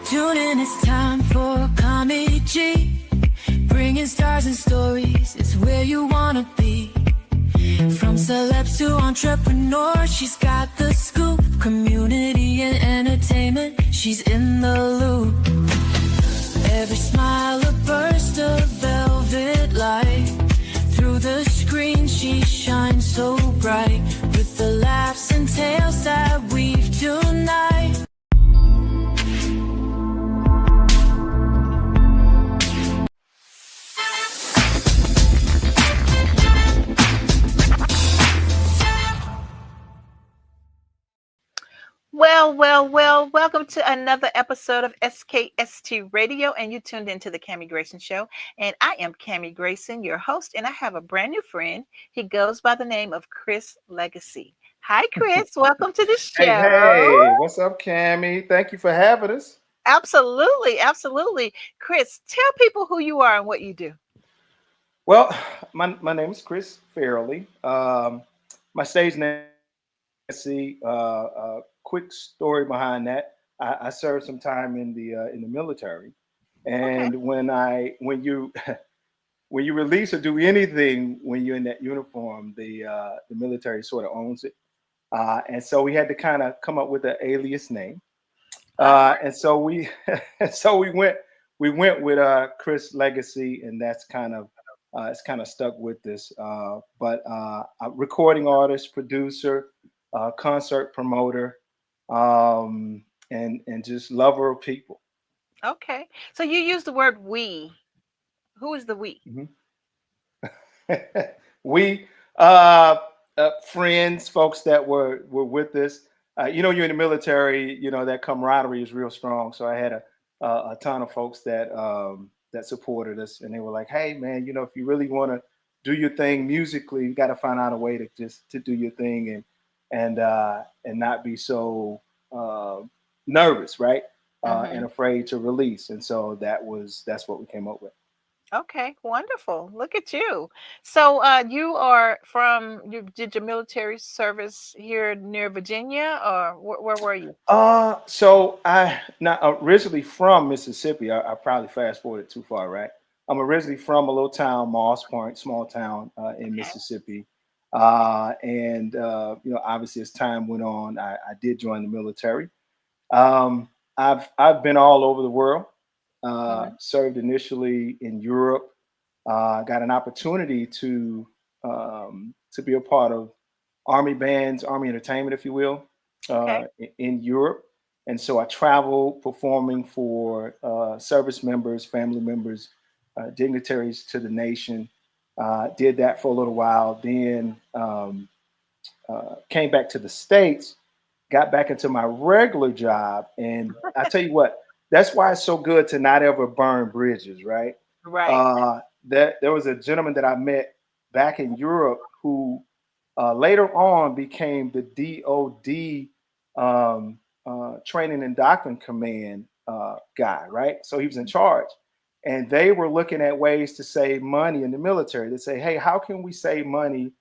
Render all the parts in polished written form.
Tune in, it's time for comedy. Bringing stars and stories, it's where you wanna be. From celebs to entrepreneurs, she's got the scoop. Community and entertainment, she's in the loop. Every smile a burst of velvet light. Through the screen she shines so bright. With the laughs and tales that weave tonight. Well, welcome to another episode of SKST Radio, and you tuned into the Cammie Grayson Show, and I am Cammie Grayson, your host, and I have a brand new friend. He goes by the name of Chris Legacy. Hi, Chris. Welcome to the show. Hey, what's up, Cammie? Thank you for having us. Absolutely. Chris, tell people who you are and what you do. Well, my name is Chris Fairley. My stage name is quick story behind that. I served some time in the military, and Okay. when you release or do anything when you're in that uniform, the military sort of owns it, and so we had to kind of come up with an alias name, and so we we went with Chris Legacy, and that's kind of it's kind of stuck with this. But a recording artist, producer, concert promoter, and just lover of people. Okay. So you use the word we. Who is the we? Mhm. We uh, friends, folks that were with us. You're in the military. That camaraderie is real strong. So I had a ton of folks that supported us, and they were like, "Hey, man, if you really want to do your thing musically, you got to find out a way to do your thing and not be so nervous, right? And Mm-hmm. afraid to release." And so that's what we came up with. Okay, wonderful. Look at you. So, you are from, you did your military service here near Virginia, or where were you? So I not originally from Mississippi. I probably fast forwarded too far, right? I'm originally from a little town, Moss Point, small town in Okay. Mississippi. And obviously as time went on, I did join the military. Um, I've been all over the world. Hmm. Served initially in Europe. Got an opportunity to be a part of army bands, army entertainment, if you will, Okay. in Europe. And so I traveled performing for service members, family members, dignitaries to the nation. Did that for a little while. Then came back to the States, got back into my regular job. And I tell you what, that's why it's so good to not ever burn bridges, right? Right. That there was a gentleman that I met back in Europe who later on became the DOD Training and Doctrine Command guy, right? So he was in charge. And they were looking at ways to save money in the military. They say, hey, how can we save money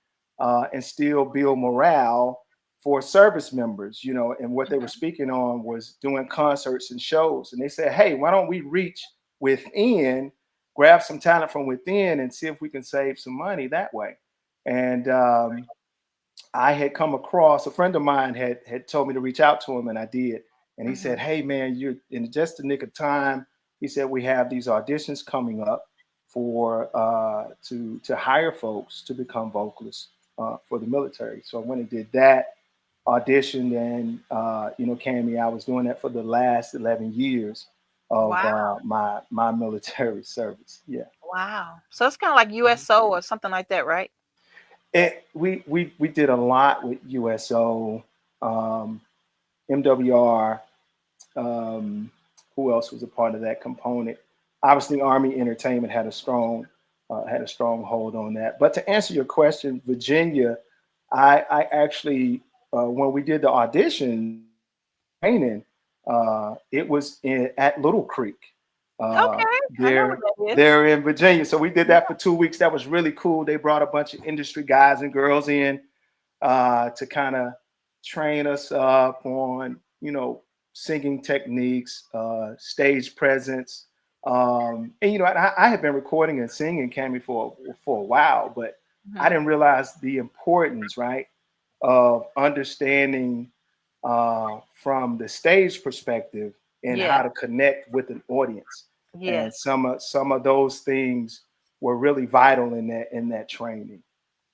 and still build morale for service members? And what they were Hmm. speaking on was doing concerts and shows. And they said, hey, why don't we reach within, grab some talent from within, and see if we can save some money that way? And I had come across a friend of mine had told me to reach out to him, and I did. And he said, Hmm. "Hey, man, you're in just the nick of time." He said, "We have these auditions coming up for to hire folks to become vocalists for the military." So I went and did that, auditioned, and Cammie, I was doing that for the last 11 years of Wow. my military service. Yeah. Wow. So it's kind of like USO or something like that, right? We did a lot with USO, um, MWR. Um, who else was a part of that component? Obviously, Army Entertainment had a strong hold on that. But to answer your question, Virginia, I actually when we did the audition training, it was at Little Creek. Okay. I know what that is. There in Virginia. So we did that for 2 weeks. That was really cool. They brought a bunch of industry guys and girls in to kind of train us up on, singing techniques, stage presence. And you know, I have been recording and singing Cami for a while, but I didn't realize the importance, right, of understanding from the stage perspective and Yeah. how to connect with an audience. And Yes. some of those things were really vital in that training.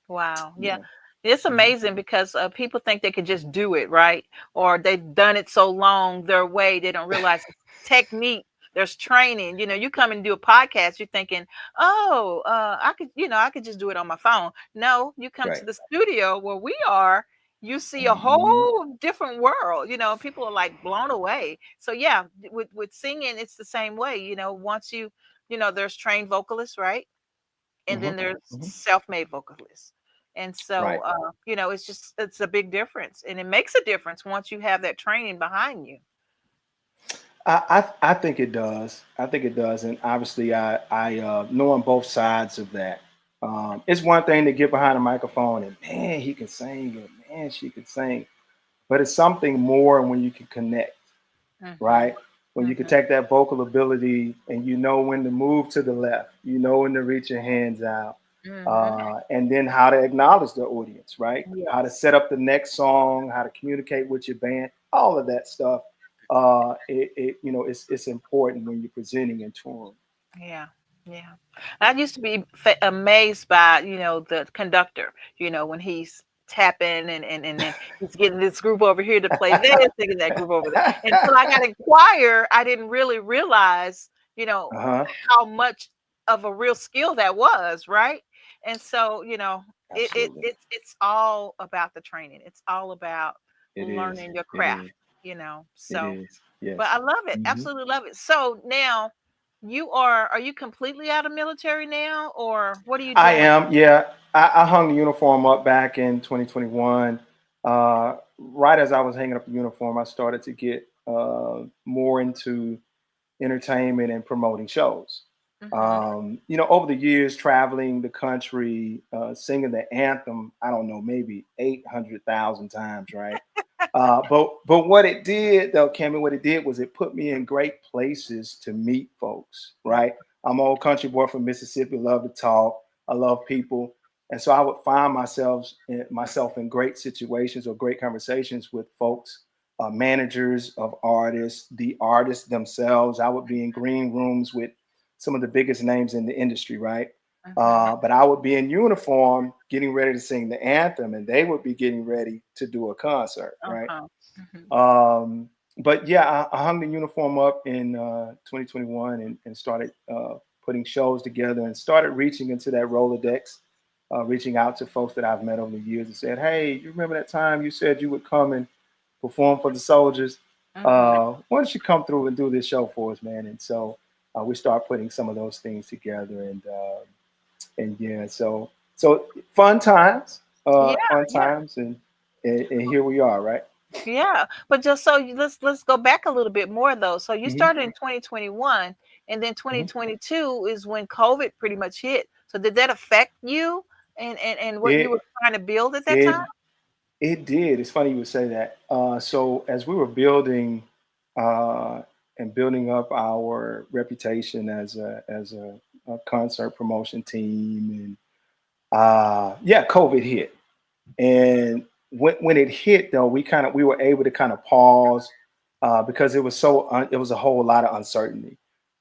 Wow. Yeah. Yeah. It's Mhm. amazing because people think they could just do it, right? Or they've done it so long their way, they don't realize it's technique. There's training. You know, you come and do a podcast, you're thinking, oh, I could, I could just do it on my phone. No, you come to Right. the studio where we are, you see a Mhm. whole different world. You know, people are like blown away. So yeah, with singing, it's the same way. You know, once there's trained vocalists, right? And then Mhm. there's Mhm. self-made vocalists. And so, Right. it's a big difference, and it makes a difference once you have that training behind you. I think it does. I think it does, and obviously, I know on both sides of that. It's one thing to get behind a microphone and man, he can sing, and man, she can sing, but it's something more when you can connect, Hmm. right? When you can Hmm. take that vocal ability and you know when to move to the left, you know when to reach your hands out, Hmm. and then how to acknowledge the audience, right? How to Yes. set up the next song, how to communicate with your band, all of that stuff. It's important when you're presenting and touring. Yeah. Yeah. I used to be amazed by, the conductor, when he's tapping and then he's getting this group over here to play this, thinking that group over there. Until I got in choir, I didn't really realize, Uh-huh. how much of a real skill that was, right? And so, Absolutely. it's all about the training. It's all about It is. learning your It craft, is. It So, is. but Yes. I love it. Hmm. Absolutely love it. So now are you completely out of military now, or what are you I doing? am. Yeah. I hung the uniform up back in 2021. Right as I was hanging up the uniform, I started to get more into entertainment and promoting shows. Hmm. Over the years, traveling the country, singing the anthem, I don't know, maybe 800,000 times, right? But what it did, though, Cammy, what it did was it put me in great places to meet folks, right? I'm an old country boy from Mississippi, love to talk, I love people. And so I would find myself in great situations or great conversations with folks, managers of artists, the artists themselves. I would be in green rooms with some of the biggest names in the industry, right? Hmm. But I would be in uniform getting ready to sing the anthem, and they would be getting ready to do a concert, right? Uh-huh. Hmm. But yeah, I hung the uniform up in 2021 and started putting shows together and started reaching into that Rolodex, reaching out to folks that I've met over the years and said, hey, you remember that time you said you would come and perform for the soldiers? Hmm. Why don't you come through and do this show for us, man? And so we start putting some of those things together, and yeah, so Yeah, fun yeah, times, and here we are, right? yeah. But just so let's go back a little bit more though. So you Hmm. started in 2021, and then Hmm. 2022 is when COVID pretty much hit. So did that affect you and what you were It trying to build at that time? it it did. It's funny you would say that. So as we were building uh, and building up our reputation as a concert promotion team, and yeah, COVID hit. And when it hit, though, we were able to kind of pause because it was a whole lot of uncertainty,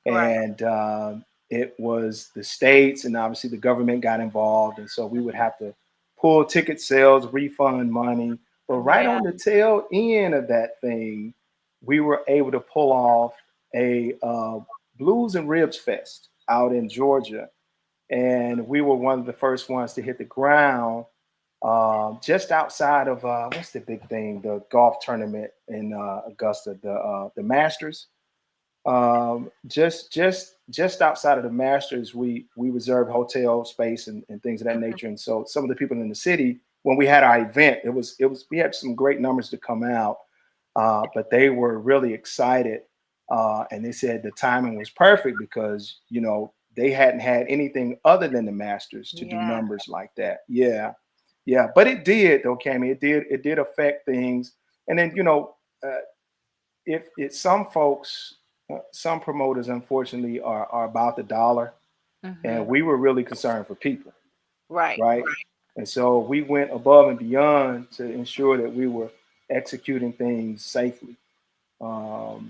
Right. and it was the states and obviously the government got involved, and so we would have to pull ticket sales, refund money. But right Yeah. on the tail end of that thing, we were able to pull off a Blues and Ribs Fest out in Georgia, and we were one of the first ones to hit the ground just outside of what's the big thing? The golf tournament in Augusta, the Masters. Just outside of the Masters, we reserved hotel space and things of that Mhm. nature. And so some of the people in the city, when we had our event, it was we had some great numbers to come out, but they were really excited, and they said the timing was perfect because they hadn't had anything other than the Masters to do Yeah. numbers like that. Yeah, yeah, but it did though, Cammy. It did affect things, and then uh, if it's some folks, some promoters, unfortunately, are about the dollar, and we were really concerned for people, Right. right? And so we went above and beyond to ensure that we were executing things safely. But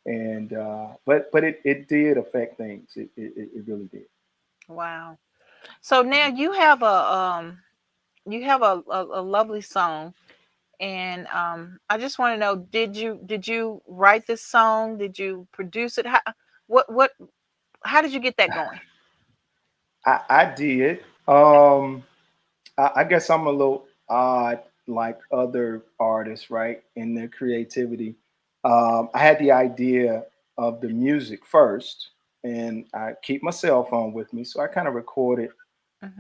it did affect things. It really did. Wow. So now you have a lovely song, and I just want to know, did you write this song? Did you produce it? How did you get that going? I did. I guess I'm a little odd, like other artists, right? In their creativity. I had the idea of the music first, and I keep my cell phone with me, so I kind of recorded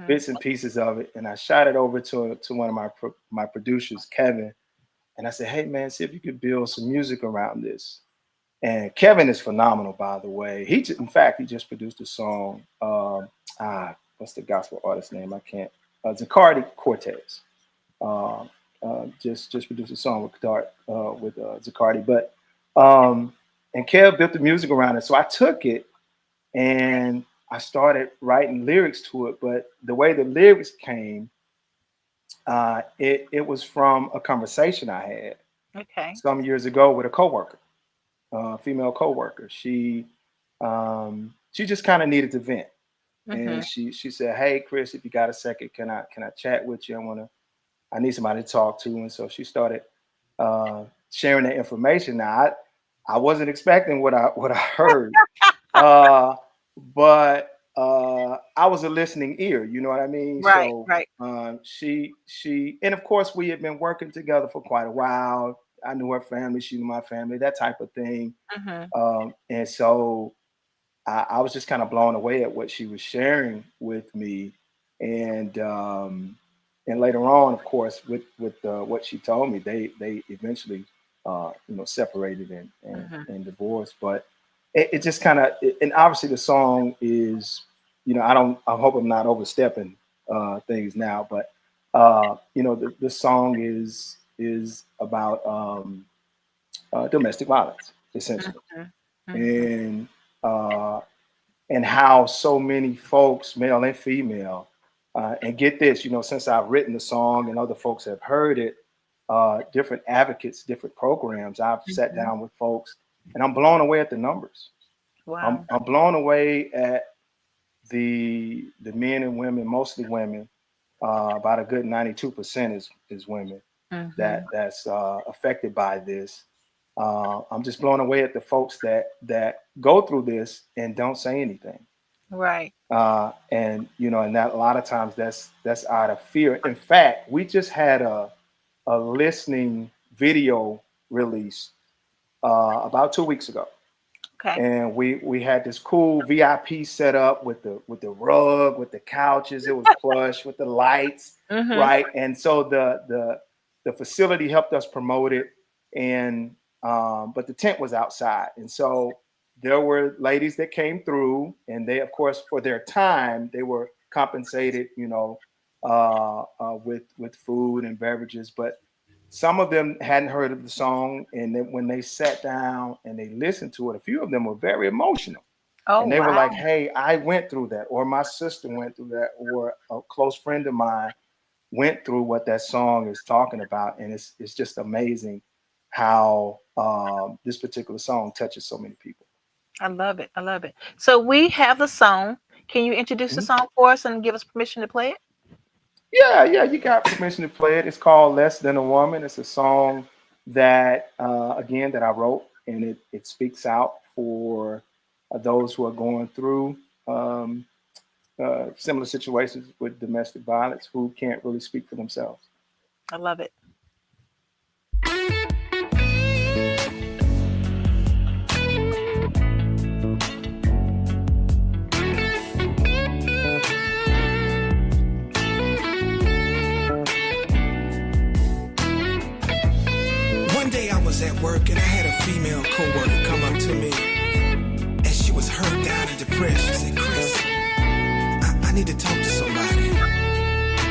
bits and pieces of it, and I shot it over to one of my producers, Kevin, and I said, "Hey man, see if you could build some music around this." And Kevin is phenomenal, by the way. In fact, he just produced a song. What's the gospel artist name? I can't. Zaccardi Cortez. Just produced a song with Zaccardi, but and Kev built the music around it. So I took it and I started writing lyrics to it. But the way the lyrics came, it was from a conversation I had some years ago with a coworker, female coworker. She just kind of needed to vent. And she said, "Hey Chris, if you got a second, can I chat with you? I need somebody to talk to." And so she started sharing that information. Now I wasn't expecting what I heard, but I was a listening ear. You know what I mean? Right, so, right. She and of course we had been working together for quite a while. I knew her family, she knew my family, that type of thing. And so I was just kind of blown away at what she was sharing with me, and later on, of course, with what she told me, they eventually separated and divorced. But it just kind of, and obviously the song is, I hope I'm not overstepping things now, but the song is about domestic violence essentially, and how so many folks, male and female, and get this, since I've written the song and other folks have heard it, different advocates, different programs, I've sat down with folks, and I'm blown away at the numbers. Wow. I'm blown away at the men and women, mostly women, about a good 92% is women that's affected by this. I'm just blown away at the folks that go through this and don't say anything. Right. And that a lot of times that's out of fear. In fact, we just had a listening video release about 2 weeks ago. Okay. And we had this cool VIP set up with the rug, with the couches. It was plush with the lights, right? And so the facility helped us promote it, and but the tent was outside, and so there were ladies that came through, and they, of course, for their time, they were compensated, with food and beverages. But some of them hadn't heard of the song, and then when they sat down and they listened to it, a few of them were very emotional. And they were like, "Hey, I went through that," or "My sister went through that," or "A close friend of mine went through what that song is talking about." And it's just amazing how this particular song touches so many people. I love it. I love it. So we have the song. Can you introduce the song for us and give us permission to play it? Yeah, you got permission to play it. It's called "Less Than a Woman." It's a song that, again, that I wrote, and it speaks out for those who are going through similar situations with domestic violence, who can't really speak for themselves. I love it. At work, and I had a female coworker come up to me, and she was hurt down and depressed. She said, "Chris, I need to talk to somebody."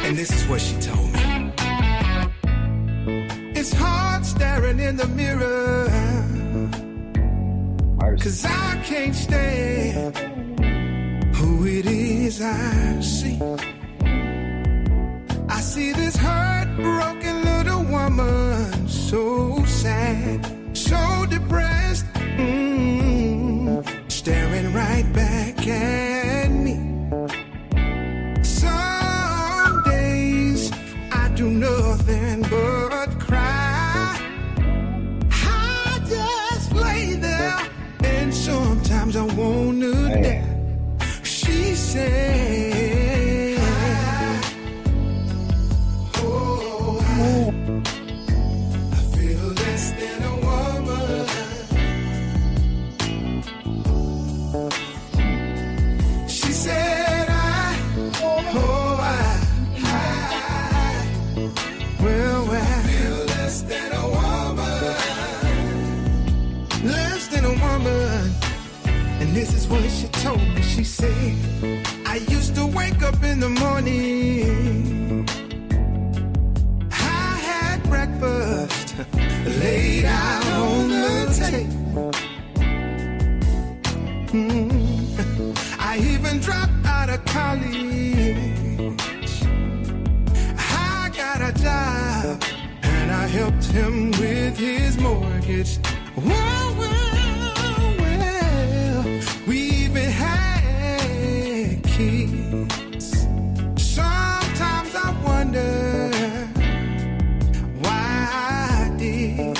And this is what she told me: "It's hard staring in the mirror 'cause I can't stand who it is I see. I see this heartbroken little woman, so sad, so depressed, staring right back at me. Some days I do nothing but cry. I just lay there, and sometimes I wanna die. She said, oh, I feel less than a woman. She said, well, I feel less than a woman. Less than a woman. And this is what she told me. She said, I used to wake up in the morning. I had breakfast laid out on the table. I even dropped out of college. I got a job and I helped him with his mortgage. Well, we even had kids. Sometimes I wonder why I did.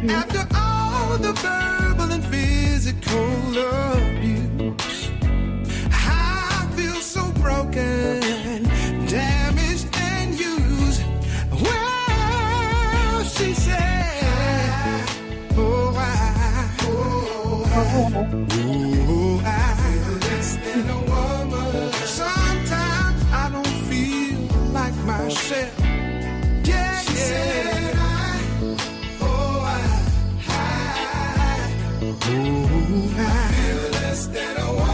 Now after all the verbal and physical abuse, I feel so broken, damaged and used. Well, she said, oh, I feel less than a woman. Sometimes I don't feel like myself. Yeah, she said, I feel less than a woman.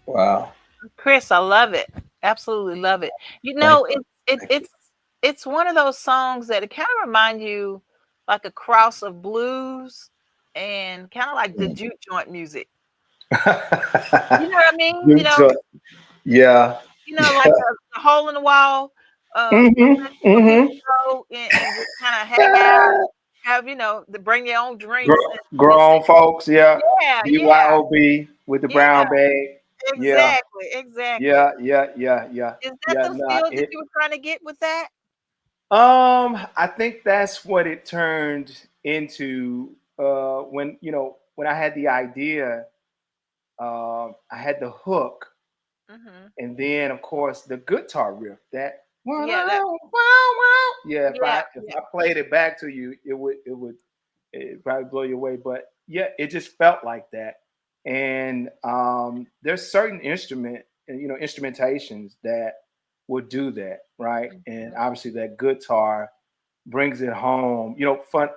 Wow. Chris, I love it. Absolutely love it. You know, it's one of those songs that it kind of remind you like a cross of blues and kind of like the juke joint music. You know what I mean? You know, Yeah. like a hole in the wall. And just kind of hang out, have to bring your own drinks. Grown folks, yeah. Yeah, BYOB with the brown bag. Exactly. Yeah. Is that the feel that you were trying to get with that? I think that's what it turned into when I had the idea. I had the hook, and then of course the guitar riff. That if I played it back to you, it would probably blow you away. But yeah, it just felt like that. And there's certain instrumentations that would do that, right? And obviously that guitar brings it home.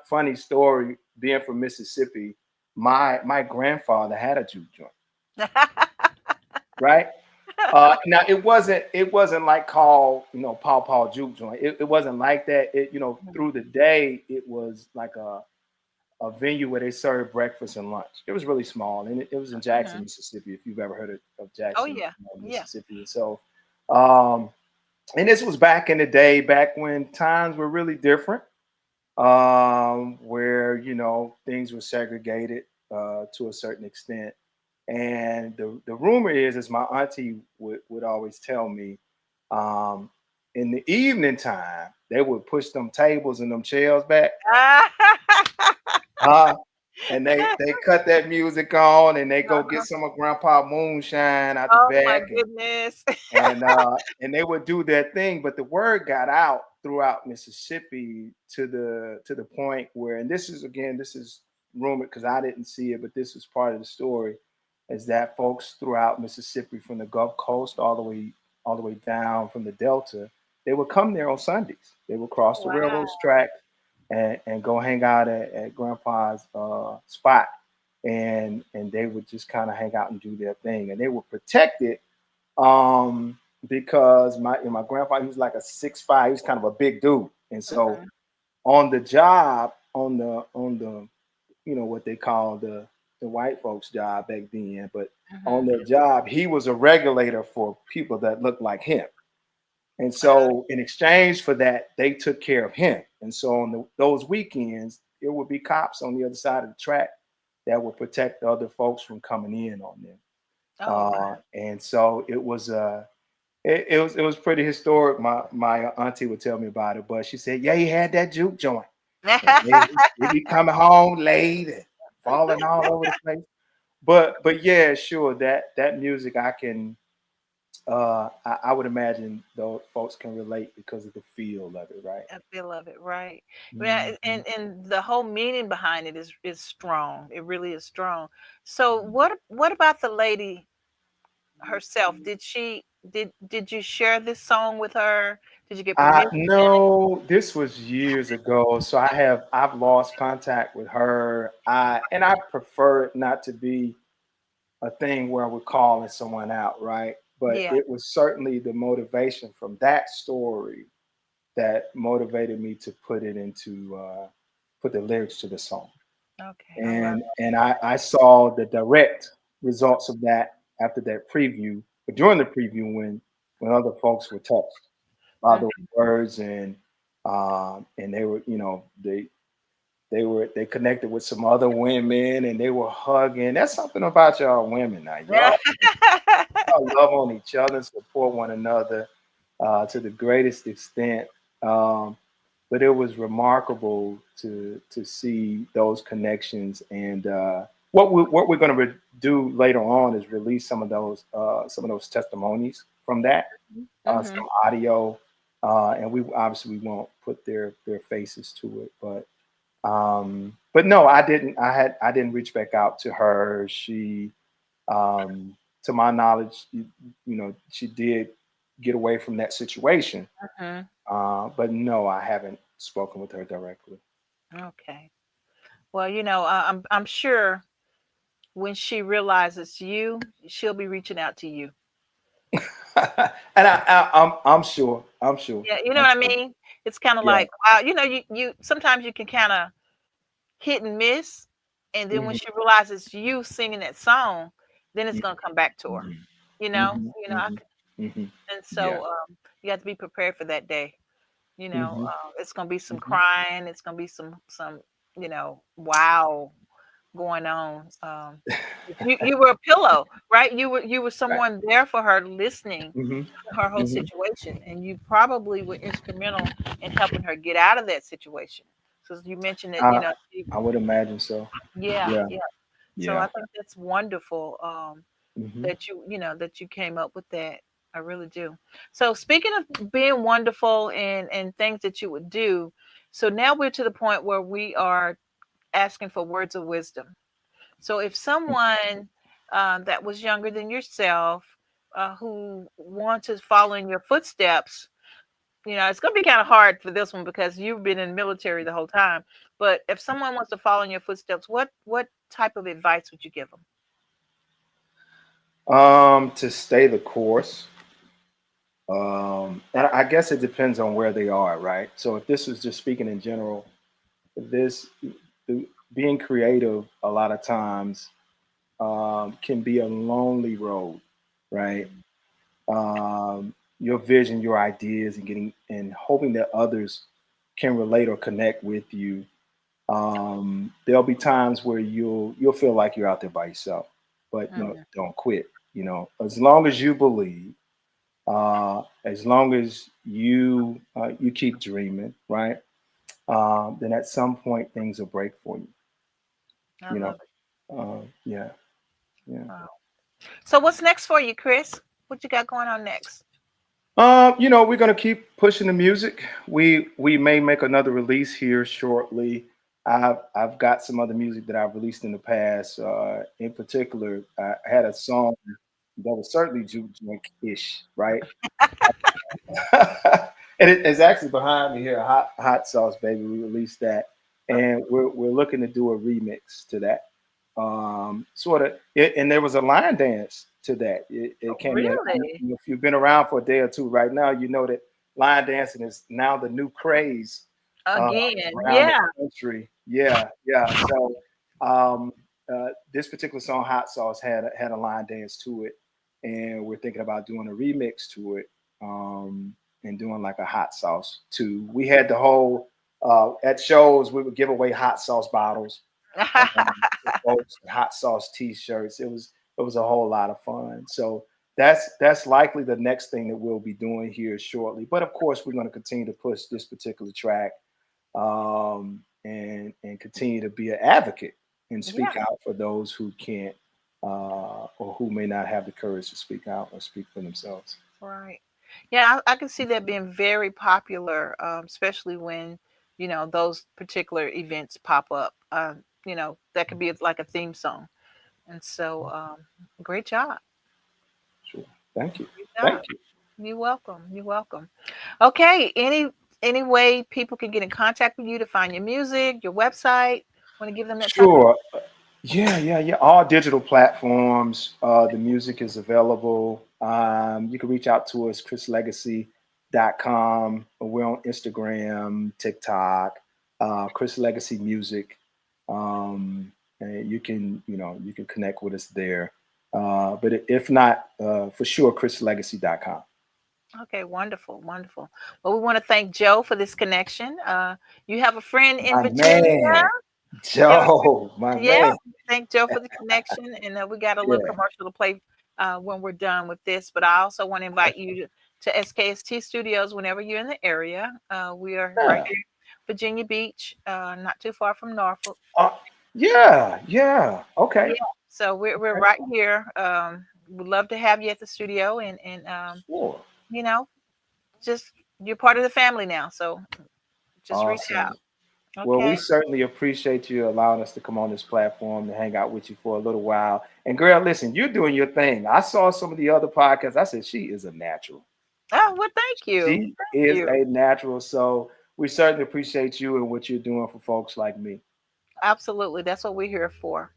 Funny story, being from Mississippi, my grandfather had a juke joint. Right? Now it wasn't like called, Paw juke joint. It wasn't like that. Through the day it was like a venue where they served breakfast and lunch. It was really small, and it was in Jackson, Mississippi. If you've ever heard of Jackson, Mississippi. Yeah. So, and this was back in the day, back when times were really different, where things were segregated to a certain extent. And the rumor is, as my auntie would always tell me, in the evening time, they would push them tables and them chairs back. And they cut that music on, and they go get some of Grandpa Moonshine out the back. Oh my goodness! And they would do their thing, but the word got out throughout Mississippi to the point where, and this is rumored because I didn't see it, but this is part of the story, is that folks throughout Mississippi from the Gulf Coast all the way down from the Delta, they would come there on Sundays. They would cross the railroad track and go hang out at Grandpa's spot, and they would just kind of hang out and do their thing, and they were protected because my grandpa, he was like a 6'5", he was kind of a big dude, and so on the job, on the what they call the white folks job back then, but on the job, he was a regulator for people that looked like him. And so in exchange for that, they took care of him. And so on those weekends, it would be cops on the other side of the track that would protect the other folks from coming in on them. And so it was it was pretty historic. My auntie would tell me about it, but she said, yeah, he had that juke joint. He'd be coming home late and falling all over the place. But yeah, sure, that music I can I would imagine those folks can relate because of the feel of it, right? I feel of it, right? Yeah, and the whole meaning behind it is strong. It really is strong. So what about the lady herself? Did you share this song with her? Did you get permission? No, this was years ago. So I've lost contact with her. And I prefer it not to be a thing where we're calling someone out, right? But it was certainly the motivation from that story that motivated me to put the lyrics to the song. Okay. And I saw the direct results of that after that preview, but during the preview when other folks were touched by the words and they were, they connected with some other women and they were hugging. That's something about y'all women now. Y'all love on each other, support one another to the greatest extent. But it was remarkable to see those connections. And what we're going to do later on is release some of those testimonies from that, some audio, and we obviously won't put their faces to it, but no, I didn't reach back out to her. She, to my knowledge, she did get away from that situation. But no, I haven't spoken with her directly. Okay. Well, I'm sure when she realizes you, she'll be reaching out to you. And I'm sure. Yeah, you know what I mean? It's kind of like, you sometimes you can kind of hit and miss, and then when she realizes you singing that song, then it's gonna come back to her. And so you have to be prepared for that day. It's gonna be some crying. It's gonna be some wow going on. You were a pillow, right? You were someone there for her, listening to her whole situation, and you probably were instrumental in helping her get out of that situation. So you mentioned that I would imagine so. Yeah. So I think that's wonderful that you came up with that. I really do. So speaking of being wonderful and things that you would do, so now we're to the point where we are asking for words of wisdom. So if someone that was younger than yourself who wants to follow in your footsteps, it's going to be kind of hard for this one because you've been in the military the whole time. But if someone wants to follow in your footsteps, what type of advice would you give them? To stay the course. And I guess it depends on where they are, right? So if this was just speaking in general, being creative a lot of times can be a lonely road, right? Your vision, your ideas, and hoping that others can relate or connect with you. There'll be times where you'll feel like you're out there by yourself, but don't quit. As long as you believe, as long as you keep dreaming, right? Then at some point things will break for you. Yeah. Wow. So what's next for you, Chris? What you got going on next? We're gonna keep pushing the music. We may make another release here shortly. I've got some other music that I've released in the past. In particular, I had a song that was certainly juke joint-ish, right? And it's actually behind me here, hot sauce, baby. We released that, and we're looking to do a remix to that. And there was a line dance to that. It came in. Really? If you've been around for a day or two right now, you know that line dancing is now the new craze Again, around yeah. the country. Yeah. So this particular song, Hot Sauce, had a line dance to it, and we're thinking about doing a remix to it, and doing like a hot sauce too. We had the whole at shows we would give away hot sauce bottles, folks, hot sauce T-shirts. It was a whole lot of fun. So that's likely the next thing that we'll be doing here shortly. But of course, we're going to continue to push this particular track, and continue to be an advocate and speak out for those who can't, or who may not have the courage to speak out or speak for themselves. Right. Yeah, I can see that being very popular, especially when, those particular events pop up. That could be like a theme song. And so, great job. Sure. Thank you. Great job. Thank you. You're welcome. You're welcome. Okay. Any way people can get in contact with you to find your music, your website? Want to give them that? Sure. Yeah. All digital platforms. The music is available. You can reach out to us, chrislegacy.com. We're on Instagram, TikTok, Chris Legacy Music. And you can connect with us there. But if not, for sure, chrislegacy.com. Okay, wonderful. Well, we want to thank Joe for this connection. You have a friend in Virginia. Man. Joe, my man. Thank Joe for the connection. And we got a little commercial to play when we're done with this. But I also want to invite you to SKST Studios whenever you're in the area. We are right here, Virginia Beach, not too far from Norfolk. Yeah. Okay. Yeah, so we're right here. We'd love to have you at the studio, and Sure. just you're part of the family now. So just reach out. Okay. Well, we certainly appreciate you allowing us to come on this platform to hang out with you for a little while. And girl, listen, you're doing your thing. I saw some of the other podcasts. I said, she is a natural. Oh, well, thank you. She is a natural. So we certainly appreciate you and what you're doing for folks like me. Absolutely. That's what we're here for.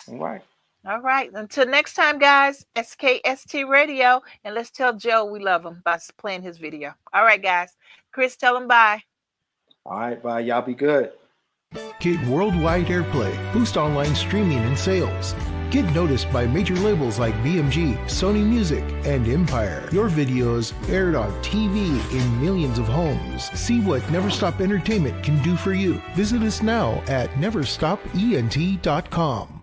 All right. All right. Until next time, guys, SKST Radio. And let's tell Joe we love him by playing his video. All right, guys. Chris, tell him bye. All right. Bye. Y'all be good. Get worldwide airplay, boost online streaming and sales. Get noticed by major labels like BMG, Sony Music, and Empire. Your videos aired on TV in millions of homes. See what Never Stop Entertainment can do for you. Visit us now at neverstopent.com.